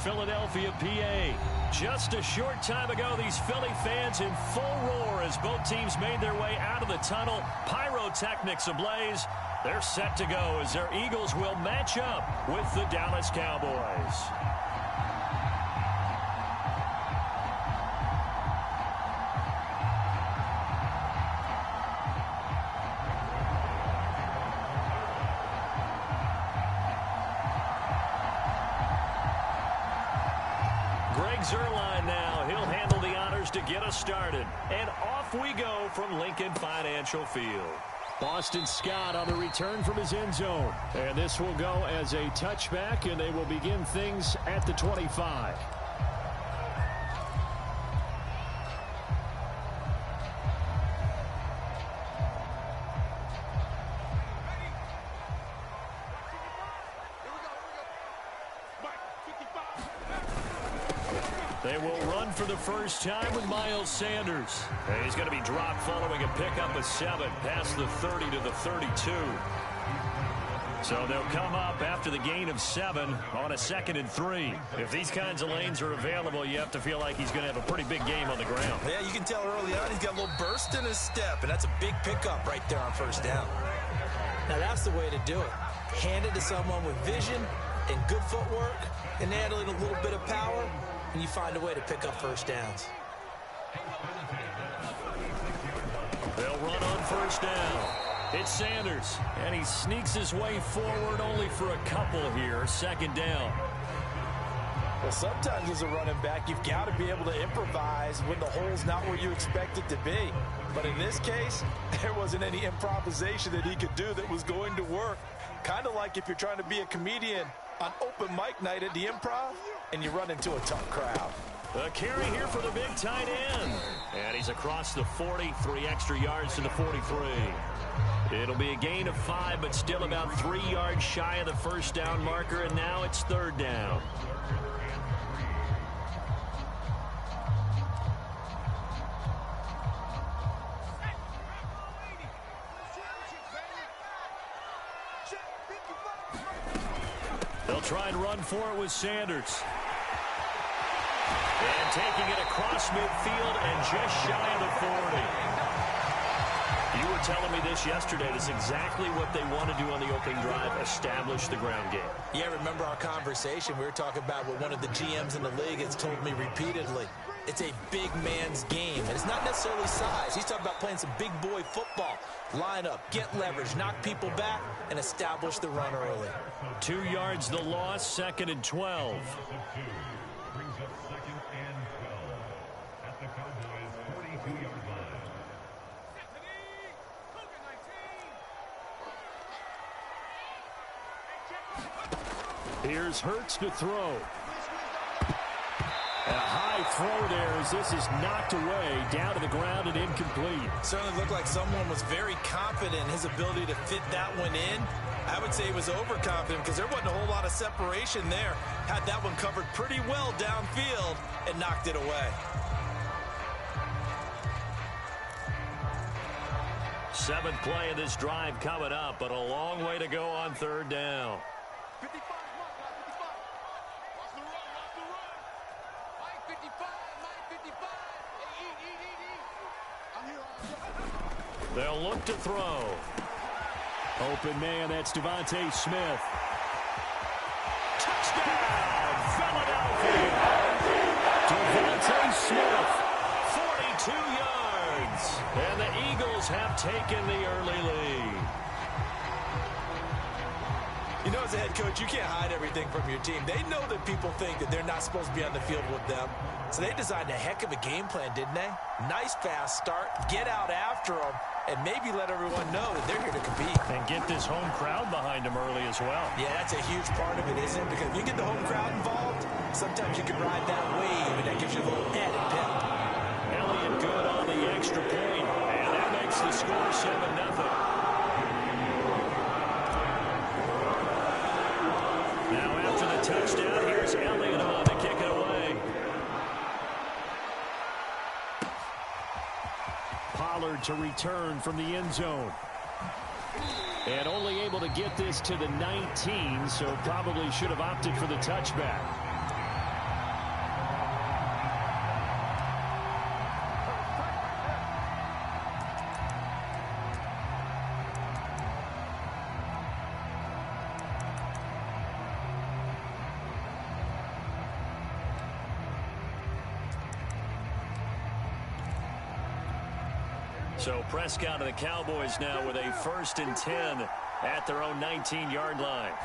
Philadelphia, PA. Just a short time ago, these Philly fans in full roar as both teams made their way out of the tunnel. Pyrotechnics ablaze. They're set to go as their Eagles will match up with the Dallas Cowboys. Zerline now. He'll handle the honors to get us started. And off we go from Lincoln Financial Field. Boston Scott on the return from his end zone. And this will go as a touchback, and they will begin things at the 25. They will run for the first time with Miles Sanders. And he's going to be dropped following a pickup of 7 past the 30 to the 32. So they'll come up after the gain of 7 on a 2nd and 3. If these kinds of lanes are available, you have to feel like he's going to have a pretty big game on the ground. Yeah, you can tell early on he's got a little burst in his step, and that's a big pickup right there on first down. Now that's the way to do it. Hand it to someone with vision and good footwork and add a little bit of power, and you find a way to pick up first downs. They'll run on first down. It's Sanders, and he sneaks his way forward only for a couple here. 2nd down. Well, sometimes as a running back, you've got to be able to improvise when the hole's not where you expect it to be. But in this case, there wasn't any improvisation that he could do that was going to work. Kind of like if you're trying to be a comedian on open mic night at the Improv, and you run into a tough crowd. A carry here for the big tight end. And he's across the 40, 3 extra yards to the 43. It'll be a gain of 5, but still about 3 yards shy of the first down marker, and now it's 3rd down. They'll try and run for it with Sanders. And taking it across midfield and just shy of the 40. You were telling me this yesterday. This is exactly what they want to do on the opening drive, establish the ground game. Yeah, remember our conversation? We were talking about what one of the GMs in the league has told me repeatedly. It's a big man's game, and it's not necessarily size. He's talking about playing some big boy football. Line up, get leverage, knock people back, and establish the run early. 2 yards the loss, 2nd and 12. Here's Hurts to throw. A high throw there as this is knocked away, down to the ground and incomplete. Certainly looked like someone was very confident in his ability to fit that one in. I would say he was overconfident because there wasn't a whole lot of separation there. Had that one covered pretty well downfield and knocked it away. 7th play of this drive coming up, but a long way to go on 3rd down. They'll look to throw. Open man, that's Devontae Smith. Touchdown, Philadelphia. Devontae Smith, 42 yards. And the Eagles have taken the early lead. You know, as a head coach, you can't hide everything from your team. They know that people think that they're not supposed to be on the field with them. So they designed a heck of a game plan, didn't they? Nice fast start, get out after them, and maybe let everyone know that they're here to compete. And get this home crowd behind them early as well. Yeah, that's a huge part of it, isn't it? Because if you get the home crowd involved, sometimes you can ride that wave, and that gives you a little added pep. Elliott good on the extra point, and that makes the score 7-0. Now after the touchdown, here's Elliott on to kick it away. Pollard to return from the end zone. And only able to get this to the 19, so probably should have opted for the touchback. So Prescott and the Cowboys now with a 1st and 10 at their own 19-yard line.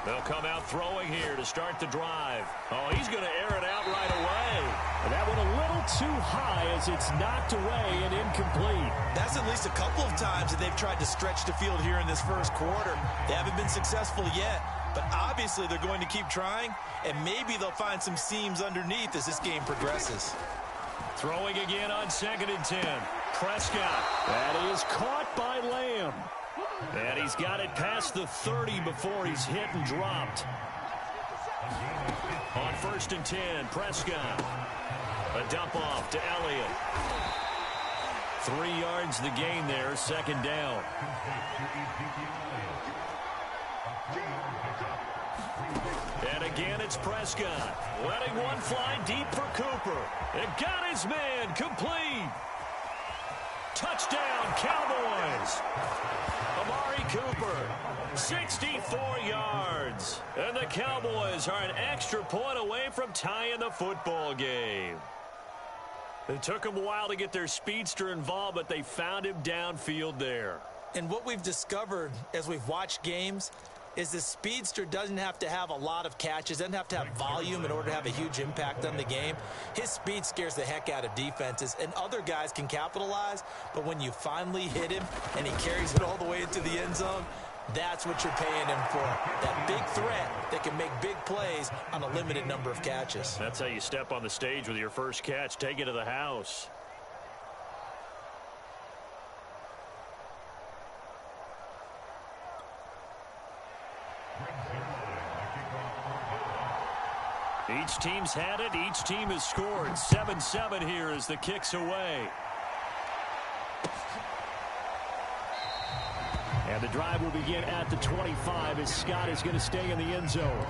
They'll come out throwing here to start the drive. Oh, he's going to air it out right away. And that one a little too high as it's knocked away and incomplete. That's at least a couple of times that they've tried to stretch the field here in this first quarter. They haven't been successful yet, but obviously they're going to keep trying, and maybe they'll find some seams underneath as this game progresses. Throwing again on 2nd and 10. Prescott. That is caught by Lamb. And he's got it past the 30 before he's hit and dropped. On 1st and 10, Prescott. A dump off to Elliott. 3 yards the gain there, 2nd down. And again, it's Prescott. Letting one fly deep for Cooper. It got his man complete. Touchdown, Cowboys. Amari Cooper, 64 yards. And the Cowboys are an extra point away from tying the football game. It took them a while to get their speedster involved, but they found him downfield there. And what we've discovered as we've watched games is the speedster doesn't have to have a lot of catches, doesn't have to have volume in order to have a huge impact on the game. His speed scares the heck out of defenses, and other guys can capitalize, but when you finally hit him and he carries it all the way into the end zone, that's what you're paying him for. That big threat that can make big plays on a limited number of catches. That's how you step on the stage with your first catch. Take it to the house. Each team's had it. Each team has scored. 7-7 here as the kick's away. And the drive will begin at the 25 as Scott is going to stay in the end zone.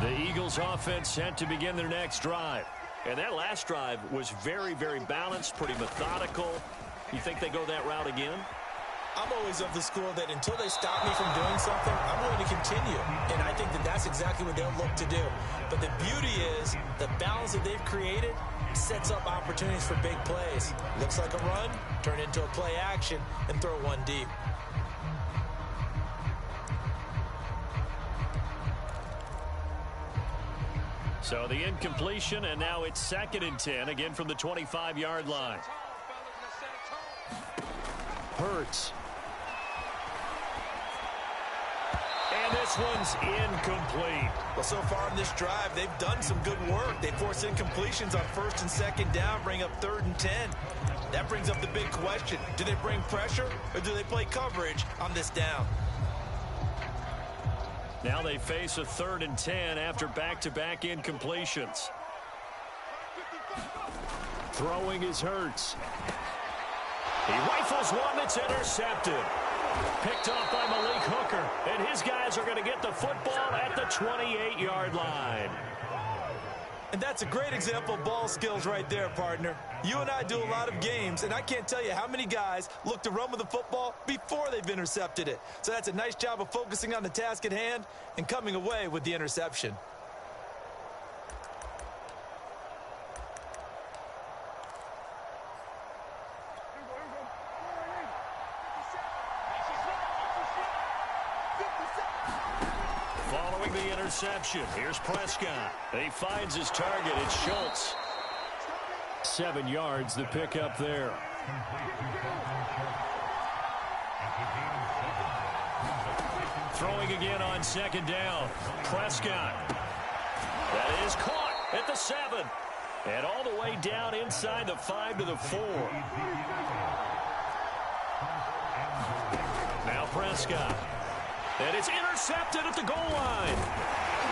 The Eagles offense set to begin their next drive. And that last drive was very, very balanced, pretty methodical. You think they go that route again? I'm always of the school that until they stop me from doing something, I'm going to continue. And I think that that's exactly what they'll look to do. But the beauty is the balance that they've created sets up opportunities for big plays. Looks like a run, turn into a play action, and throw one deep. So the incompletion, and now it's 2nd and 10, again from the 25-yard line. Hurts. And this one's incomplete. Well, so far in this drive, they've done some good work. They forced incompletions on 1st and 2nd down, bring up 3rd and 10. That brings up the big question. Do they bring pressure or do they play coverage on this down? Now they face a 3rd and 10 after back-to-back incompletions. Throwing is Hurts. He rifles one that's intercepted. Picked off by Malik Hooker. And his guys are going to get the football at the 28-yard line. And that's a great example of ball skills right there, partner. You and I do a lot of games, and I can't tell you how many guys look to run with the football before they've intercepted it. So that's a nice job of focusing on the task at hand and coming away with the interception. Following the interception, here's Prescott. He finds his target. It's Schultz. 7 yards, the pickup there. Throwing again on 2nd down. Prescott. That is caught at the 7. And all the way down inside the 5 to the 4. Now Prescott. And it's intercepted at the goal line.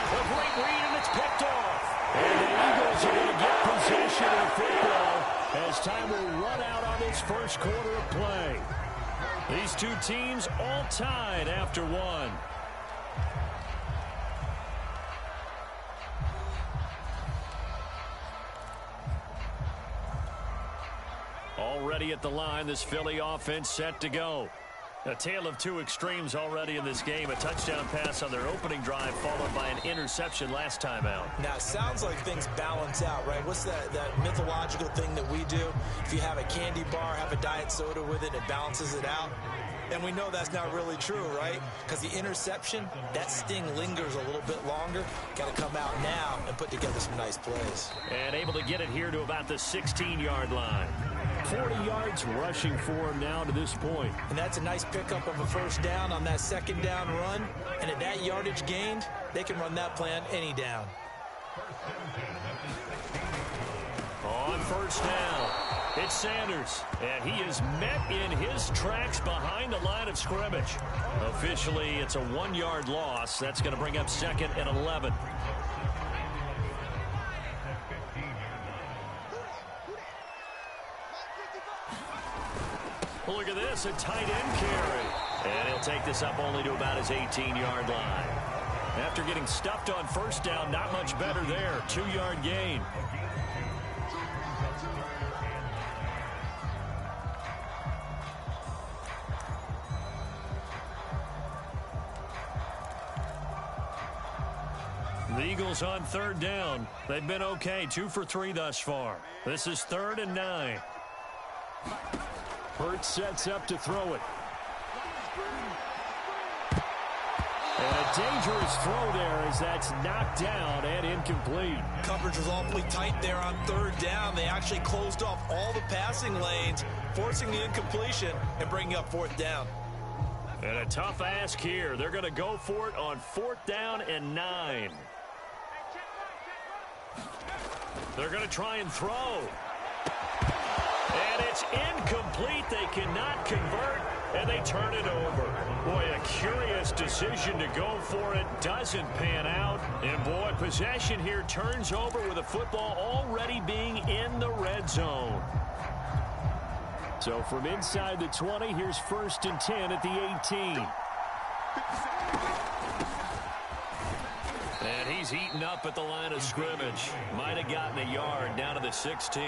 A great read, and it's picked off. And the Eagles are going to get possession of the football as time will run out on this first quarter of play. These two teams all tied after one. Already at the line, this Philly offense set to go. A tale of two extremes already in this game. A touchdown pass on their opening drive followed by an interception last time out. Now, it sounds like things balance out, right? What's that mythological thing that we do? If you have a candy bar, have a diet soda with it, it balances it out. And we know that's not really true, right? Because the interception, that sting lingers a little bit longer. Got to come out now and put together some nice plays. And able to get it here to about the 16-yard line. 40 yards rushing for him now to this point. And that's a nice pickup of a first down on that second down run. And at that yardage gained, they can run that play on any down. On first down, it's Sanders. And he is met in his tracks behind the line of scrimmage. Officially, it's a 1-yard loss. That's going to bring up 2nd and 11. Look at this, a tight end carry. And he'll take this up only to about his 18-yard line. After getting stuffed on first down, not much better there. 2-yard gain. The Eagles on third down. They've been okay, 2 for 3 thus far. This is 3rd and 9. Hurts sets up to throw it. And a dangerous throw there as that's knocked down and incomplete. Coverage was awfully tight there on third down. They actually closed off all the passing lanes, forcing the incompletion and bringing up 4th down. And a tough ask here. They're going to go for it on 4th down and 9. They're going to try and throw. And it's incomplete. They cannot convert, and they turn it over. Boy, a curious decision to go for it. Doesn't pan out. And, boy, possession here turns over with the football already being in the red zone. So from inside the 20, here's 1st and 10 at the 18. And he's eaten up at the line of scrimmage. Might have gotten a yard down to the 16.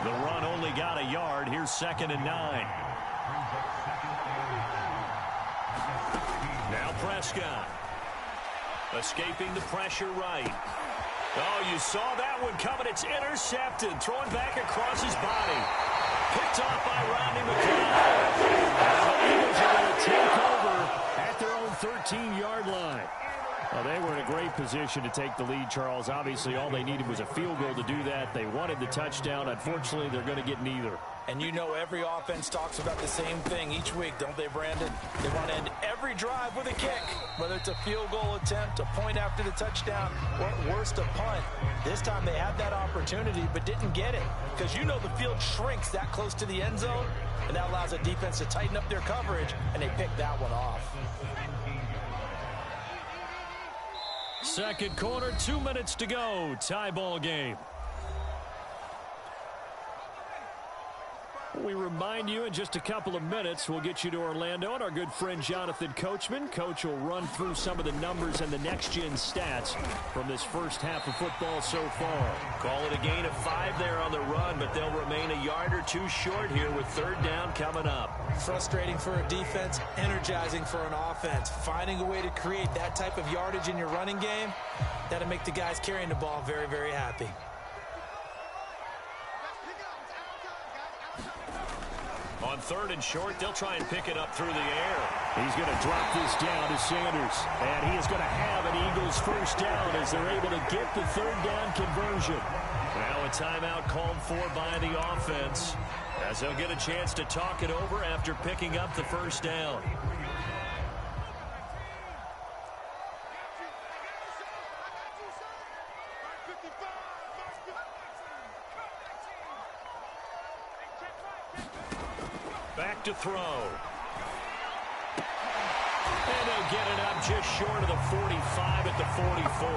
The run only got a yard. Here's 2nd and 9. Now Prescott. Escaping the pressure right. Oh, you saw that one coming. It's intercepted. Thrown back across his body. Picked off by Rodney McLeod. The Eagles are going to take over at their own 13-yard line. Well, they were in a great position to take the lead, Charles. Obviously, all they needed was a field goal to do that. They wanted the touchdown. Unfortunately, they're going to get neither. And you know every offense talks about the same thing each week, don't they, Brandon? They want to end every drive with a kick, whether it's a field goal attempt, a point after the touchdown, or at worst, a punt. This time they had that opportunity but didn't get it because you know the field shrinks that close to the end zone, and that allows the defense to tighten up their coverage, and they picked that one off. Second quarter, 2 minutes to go. Tie ball game. We remind you in just a couple of minutes, we'll get you to Orlando and our good friend Jonathan Coachman. Coach will run through some of the numbers and the next-gen stats from this first half of football so far. Call it a gain of 5 there on the run, but they'll remain a yard or 2 short here with third down coming up. Frustrating for a defense, energizing for an offense. Finding a way to create that type of yardage in your running game, that'll make the guys carrying the ball very, very happy. On 3rd and short, they'll try and pick it up through the air. He's going to drop this down to Sanders. And he is going to have an Eagles first down as they're able to get the third down conversion. Now a timeout called for by the offense as they'll get a chance to talk it over after picking up the first down. Back to throw. And they'll get it up just short of the 45 at the 44.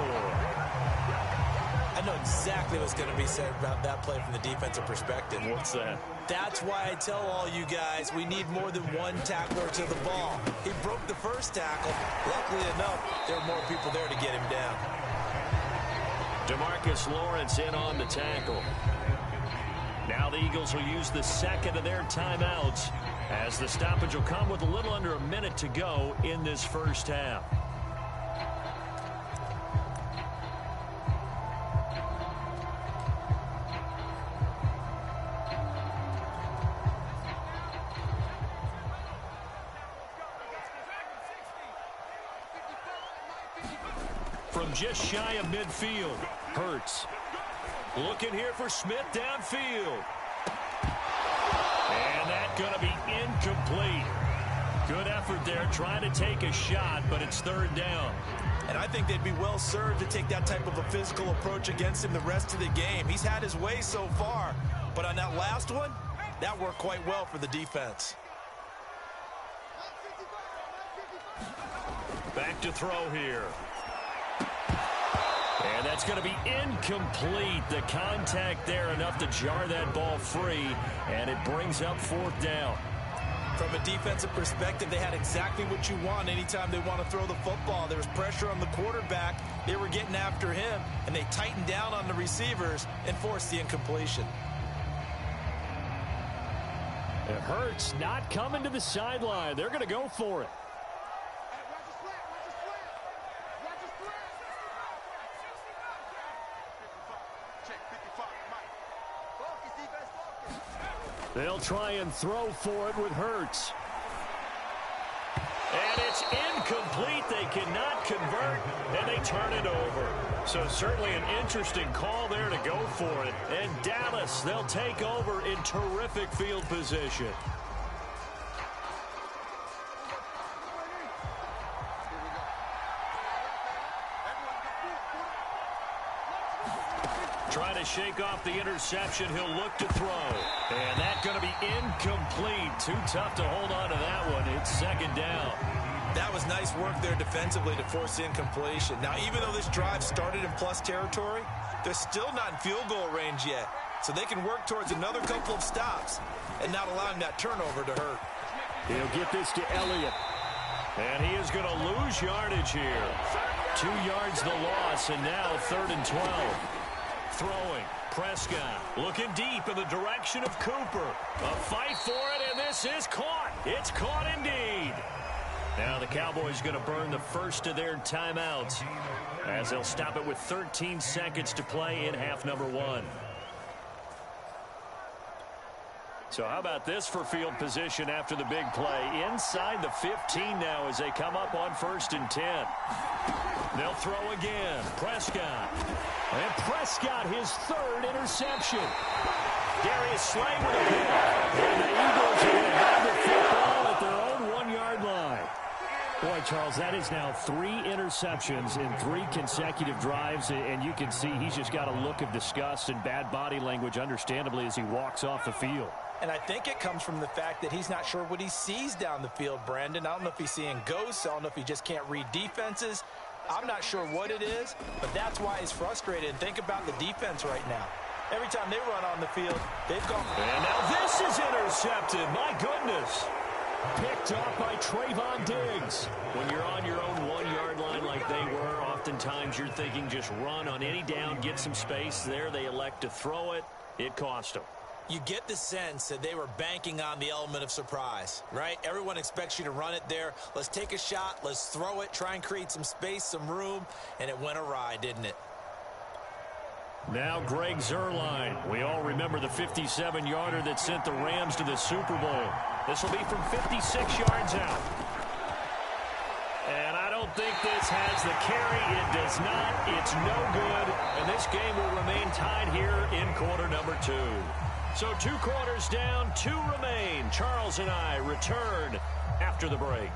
I know exactly what's going to be said about that play from the defensive perspective. What's that? That's why I tell all you guys we need more than one tackler to the ball. He broke the first tackle. Luckily enough, there were more people there to get him down. DeMarcus Lawrence in on the tackle. Now the Eagles will use the second of their timeouts as the stoppage will come with a little under a minute to go in this first half. From just shy of midfield, Hurts. Looking here for Smith downfield. And that's going to be incomplete. Good effort there trying to take a shot, but it's third down. And I think they'd be well served to take that type of a physical approach against him the rest of the game. He's had his way so far, but on that last one, that worked quite well for the defense. Back to throw here. And that's going to be incomplete. The contact there enough to jar that ball free, and it brings up fourth down. From a defensive perspective, they had exactly what you want anytime they want to throw the football. There was pressure on the quarterback. They were getting after him, and they tightened down on the receivers and forced the incompletion. It hurts not coming to the sideline. They're going to go for it. They'll try and throw for it with Hurts. And it's incomplete. They cannot convert, and they turn it over. So certainly an interesting call there to go for it. And Dallas, they'll take over in terrific field position. Trying to shake off the interception. He'll look to throw. And that's going to be incomplete. Too tough to hold on to that one. It's second down. That was nice work there defensively to force incompletion. Now, even though this drive started in plus territory, they're still not in field goal range yet. So they can work towards another couple of stops and not allowing that turnover to hurt. He'll get this to Elliott. And he is going to lose yardage here. 2 yards the loss, and now 3rd and 12. Throwing, Prescott looking deep in the direction of Cooper. A fight for it, and this is caught. It's caught indeed. Now the Cowboys going to burn the first of their timeouts as they'll stop it with 13 seconds to play in half number 1. So how about this for field position after the big play? Inside the 15 now as they come up on 1st and 10. They'll throw again. Prescott. And Prescott, his 3rd interception. Darius Slay with a pick. And the Eagles are going to have the football at their own 1-yard line. Boy, Charles, that is now 3 interceptions in 3 consecutive drives, and you can see he's just got a look of disgust and bad body language, understandably, as he walks off the field. And I think it comes from the fact that he's not sure what he sees down the field, Brandon. I don't know if he's seeing ghosts. I don't know if he just can't read defenses. I'm not sure what it is, but that's why he's frustrated. And think about the defense right now. Every time they run on the field, they've gone. And now this is intercepted. My goodness. Picked off by Trayvon Diggs. When you're on your own 1-yard line like they were, oftentimes you're thinking just run on any down, get some space. There they elect to throw it. It cost them. You get the sense that they were banking on the element of surprise, right? Everyone expects you to run it there. Let's take a shot. Let's throw it. Try and create some space, some room. And it went awry, didn't it? Now Greg Zuerlein. We all remember the 57-yarder that sent the Rams to the Super Bowl. This will be from 56 yards out. And I don't think this has the carry. It does not. It's no good. And this game will remain tied here in quarter number 2. So 2 quarters down, 2 remain. Charles and I return after the break.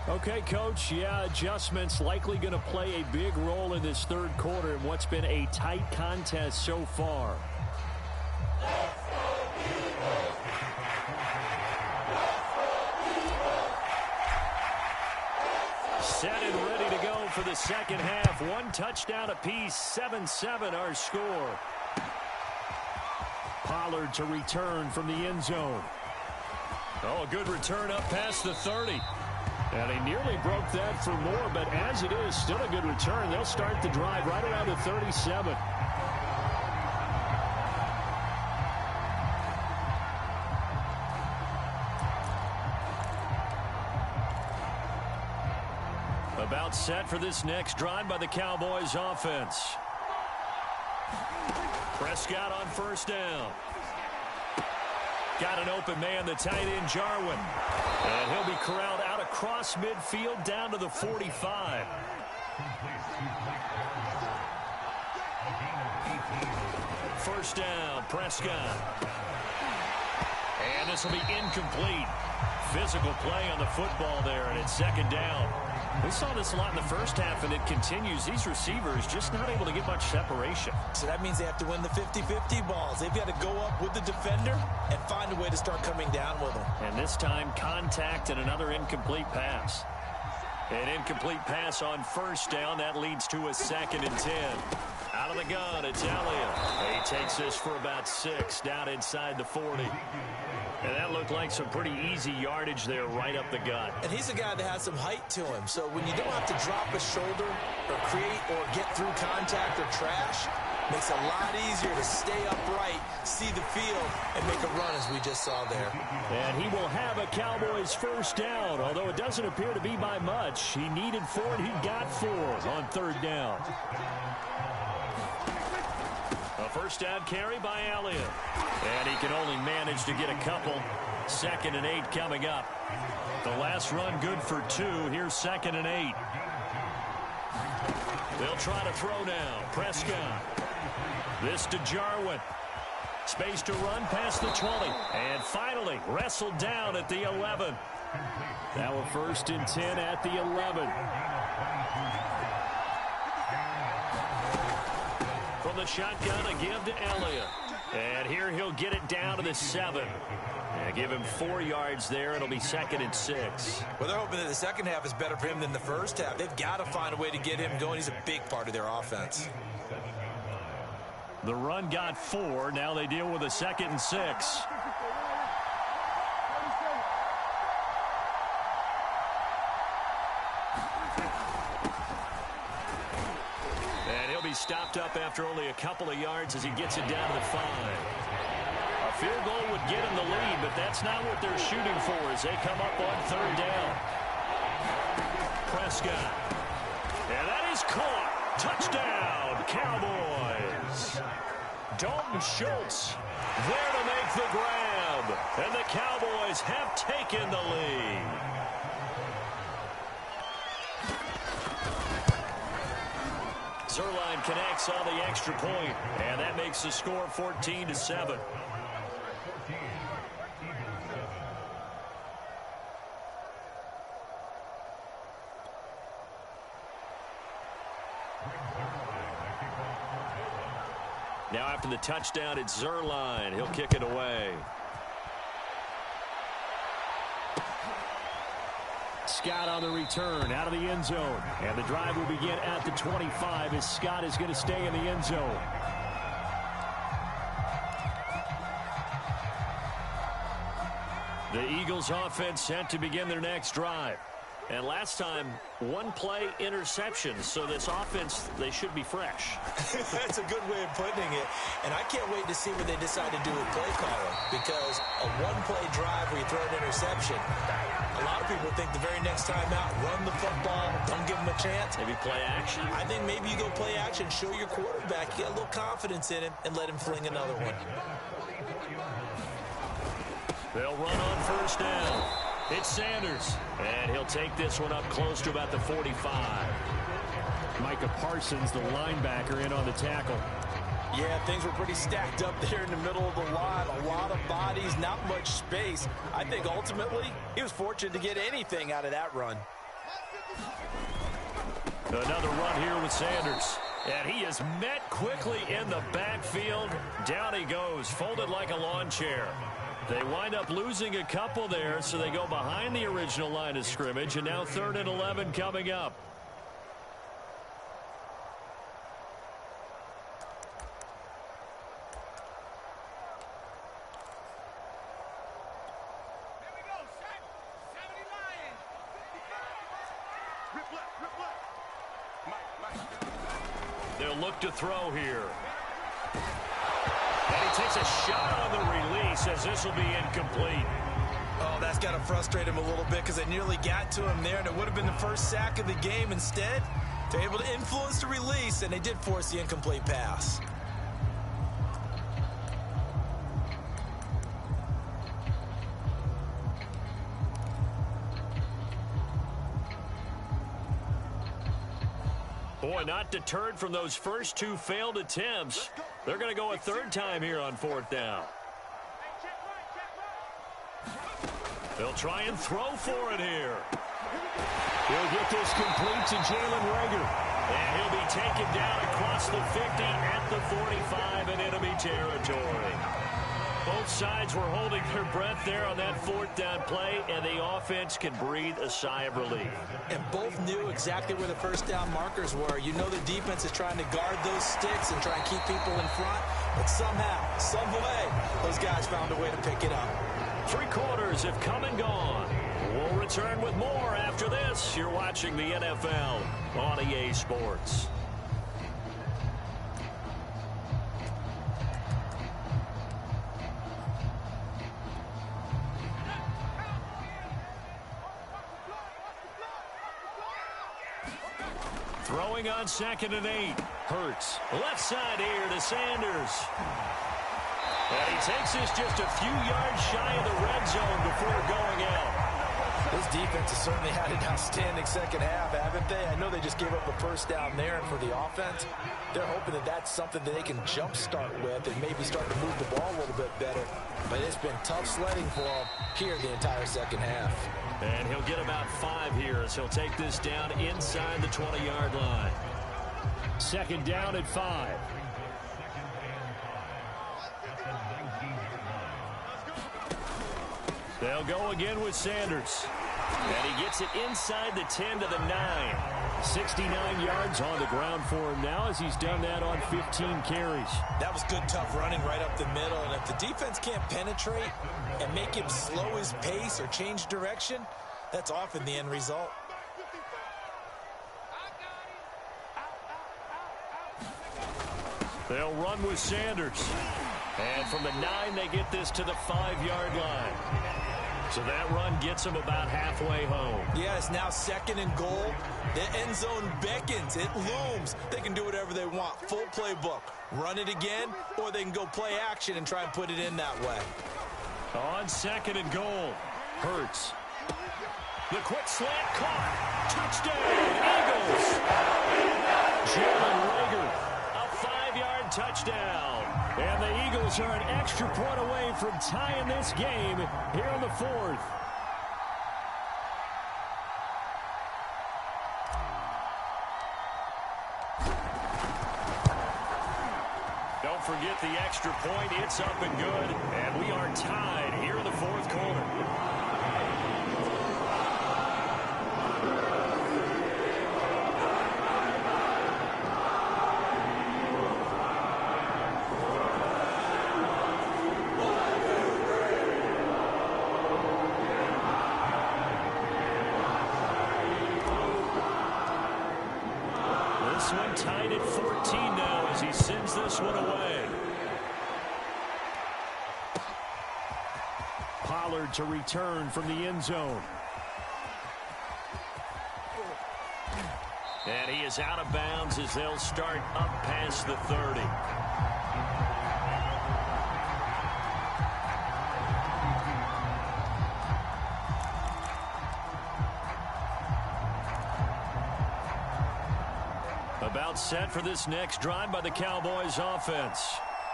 Okay, Coach, yeah, adjustments likely going to play a big role in this 3rd quarter in what's been a tight contest so far. Set and ready to go for the second half. 1 touchdown apiece, 7-7 our score. Pollard to return from the end zone. Oh, a good return up past the 30. And he nearly broke that for more, but as it is, still a good return. They'll start the drive right around the 37. gets set for this next drive by the Cowboys offense. Prescott on first down. Got an open man, the tight end, Jarwin. And he'll be corralled out across midfield down to the 45. First down, Prescott. And this will be incomplete. Physical play on the football there, and it's second down. We saw this a lot in the first half, and it continues. These receivers just not able to get much separation. So that means they have to win the 50-50 balls. They've got to go up with the defender and find a way to start coming down with them. And this time, contact and another incomplete pass. An incomplete pass on first down. That leads to a 2nd and 10. Out of the gun, it's Elliott. He takes this for about 6 down inside the 40. And that looked like some pretty easy yardage there right up the gut. And he's a guy that has some height to him. So when you don't have to drop a shoulder or create or get through contact or trash, makes it a lot easier to stay upright, see the field, and make a run as we just saw there. And he will have a Cowboys first down, although it doesn't appear to be by much. He needed 4, and he got 4 on third down. A first down carry by Elliott. And he can only manage to get a couple. 2nd and 8 coming up. The last run good for 2. Here's 2nd and 8. They'll try to throw now. Prescott. This to Jarwin. Space to run past the 20. And finally wrestled down at the 11. Now a 1st and 10 at the 11. From the shotgun, a give to Elliott. And here he'll get it down to the 7. And give him 4 yards there. It'll be 2nd and 6. Well, they're hoping that the second half is better for him than the first half. They've got to find a way to get him going. He's a big part of their offense. The run got 4. Now they deal with a 2nd and 6. Stopped up after only a couple of yards as he gets it down to the 5. A field goal would get him the lead, but that's not what they're shooting for as they come up on third down. Prescott. And that is caught. Touchdown, Cowboys. Dalton Schultz there to make the grab. And the Cowboys have taken the lead. Zerline connects on the extra point, and that makes the score 14-7. Now after the touchdown, it's Zerline. He'll kick it away. Scott on the return out of the end zone. And the drive will begin at the 25 as Scott is going to stay in the end zone. The Eagles offense set to begin their next drive. And last time, 1-play interception. So this offense, they should be fresh. That's a good way of putting it. And I can't wait to see what they decide to do with play calling. Because a 1-play drive where you throw an interception, a lot of people think the very next time out, run the football, don't give them a chance. Maybe play action. I think maybe you go play action, show your quarterback, get a little confidence in him, and let him fling another one. They'll run on first down. It's Sanders, and he'll take this one up close to about the 45. Micah Parsons, the linebacker, in on the tackle. Yeah, things were pretty stacked up there in the middle of the line. A lot of bodies, not much space. I think ultimately he was fortunate to get anything out of that run. Another run here with Sanders. And he is met quickly in the backfield. Down he goes, folded like a lawn chair. They wind up losing a couple there, so they go behind the original line of scrimmage, and now 3rd and 11 coming up. They'll look to throw here. And he takes a shot on the release as this will be incomplete. Oh, that's got to frustrate him a little bit because they nearly got to him there, and it would have been the first sack of the game. Instead, they're able to influence the release, and they did force the incomplete pass. Boy, not deterred from those first two failed attempts. They're going to go a third time here on fourth down. They'll try and throw for it here. He'll get this complete to Jalen Reagor. And he'll be taken down across the 50 at the 45 in enemy territory. Both sides were holding their breath there on that fourth down play, and the offense can breathe a sigh of relief. And both knew exactly where the first down markers were. You know the defense is trying to guard those sticks and try and keep people in front, but somehow, some way, those guys found a way to pick it up. 3 quarters have come and gone. We'll return with more after this. You're watching the NFL on EA Sports. Throwing on 2nd and 8. Hurts. Left side here to Sanders. And he takes this just a few yards shy of the red zone before going out. This defense has certainly had an outstanding second half, haven't they? I know they just gave up the first down there, and for the offense, they're hoping that that's something that they can jumpstart with and maybe start to move the ball a little bit better. But it's been tough sledding for them here the entire second half. And he'll get about 5 here as he'll take this down inside the 20-yard line. 2nd down at 5. They'll go again with Sanders. And he gets it inside the 10 to the 9. 69 yards on the ground for him now as he's done that on 15 carries. That was good, tough running right up the middle. And if the defense can't penetrate and make him slow his pace or change direction, that's often the end result. They'll run with Sanders. And from the 9, they get this to the 5-yard line. So that run gets them about halfway home. Yeah, it's now 2nd and goal. The end zone beckons. It looms. They can do whatever they want. Full playbook. Run it again, or they can go play action and try and put it in that way. On 2nd and goal. Hurts. The quick slant caught. Touchdown, Eagles. Jalen Reagor, a 5-yard touchdown. And the Eagles are an extra point away from tying this game here in the 4th. Don't forget the extra point. It's up and good. And we are tied here in the 4th quarter. This one tied at 14 now as he sends this one away. Pollard to return from the end zone. And he is out of bounds as they'll start up past the 30. About set for this next drive by the Cowboys offense.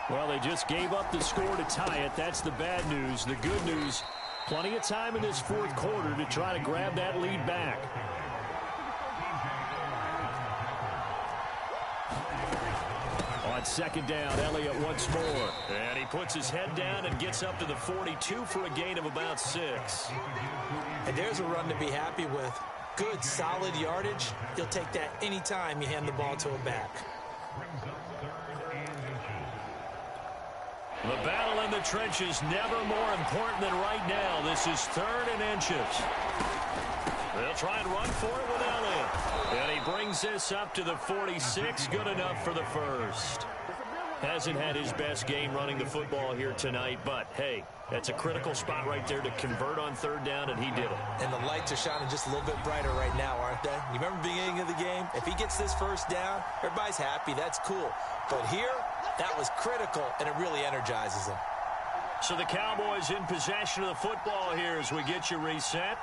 Well, they just gave up the score to tie it. That's the bad news. The good news, plenty of time in this 4th quarter to try to grab that lead back. On 2nd down, Elliott once more. And he puts his head down and gets up to the 42 for a gain of about 6. And there's a run to be happy with. Good, solid yardage. You'll take that anytime you hand the ball to a back. The battle in the trenches never more important than right now. This is 3rd and inches. They'll try and run for it with Elliott. And he brings this up to the 46. Good enough for the first. Hasn't had his best game running the football here tonight, but, hey, that's a critical spot right there to convert on third down, and he did it. And the lights are shining just a little bit brighter right now, aren't they? You remember the beginning of the game? If he gets this first down, everybody's happy. That's cool. But here, that was critical, and it really energizes them. So the Cowboys in possession of the football here as we get you reset.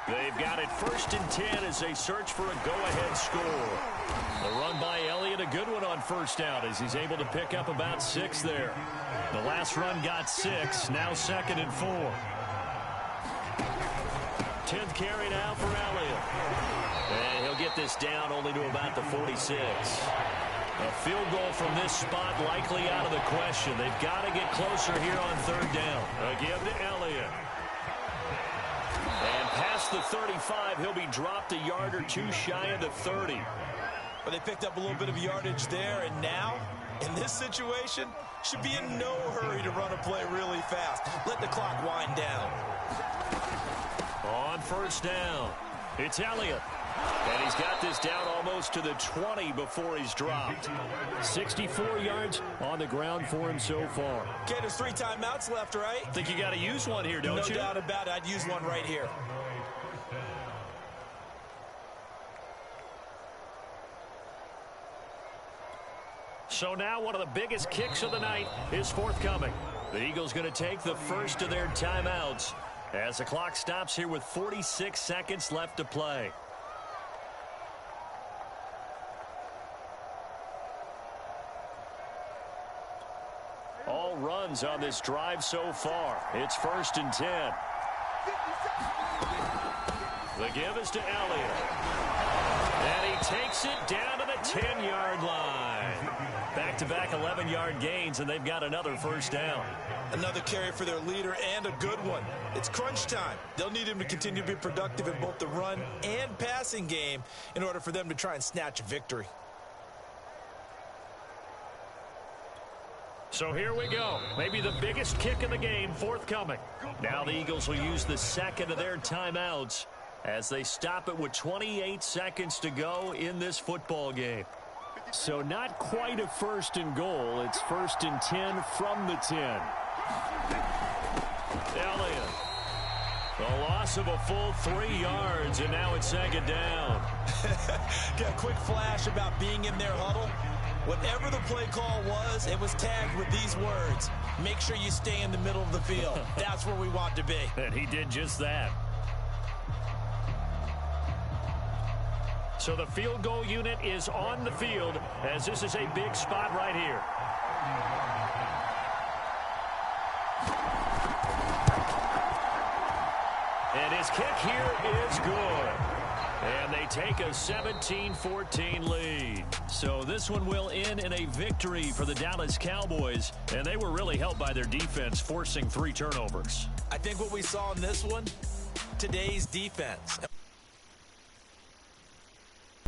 They've got it 1st and 10 as they search for a go-ahead score. The run by Elliott, a good one on first down as he's able to pick up about 6 there. The last run got 6, now 2nd and 4. 10th carry now for Elliott. And he'll get this down only to about the 46. A field goal from this spot likely out of the question. They've got to get closer here on third down. A give to Elliott. And past the 35, he'll be dropped a yard or two shy of the 30. But they picked up a little bit of yardage there, and now, in this situation, should be in no hurry to run a play really fast. Let the clock wind down. On first down, it's Elliott. And he's got this down almost to the 20 before he's dropped. 64 yards on the ground for him so far. Okay, there's 3 timeouts left, right? Think you got to use one here, don't you? No doubt about it. I'd use one right here. So now one of the biggest kicks of the night is forthcoming. The Eagles going to take the first of their timeouts as the clock stops here with 46 seconds left to play. All runs on this drive so far. It's 1st and 10. The give is to Elliott. And he takes it down to the 10-yard line. Back-to-back 11-yard gains, and they've got another first down. Another carry for their leader, and a good one. It's crunch time. They'll need him to continue to be productive in both the run and passing game in order for them to try and snatch a victory. So here we go. Maybe the biggest kick of the game forthcoming. Now the Eagles will use the second of their timeouts as they stop it with 28 seconds to go in this football game. So not quite a 1st and goal. It's 1st and 10 from the 10. Elliott. The loss of a full 3 yards, and now it's 2nd down. Got a quick flash about being in their huddle. Whatever the play call was, it was tagged with these words: make sure you stay in the middle of the field. That's where we want to be. And he did just that. So the field goal unit is on the field as this is a big spot right here. And his kick here is good. And they take a 17-14 lead. So this one will end in a victory for the Dallas Cowboys. And they were really helped by their defense, forcing 3 turnovers. I think what we saw in this one, today's defense.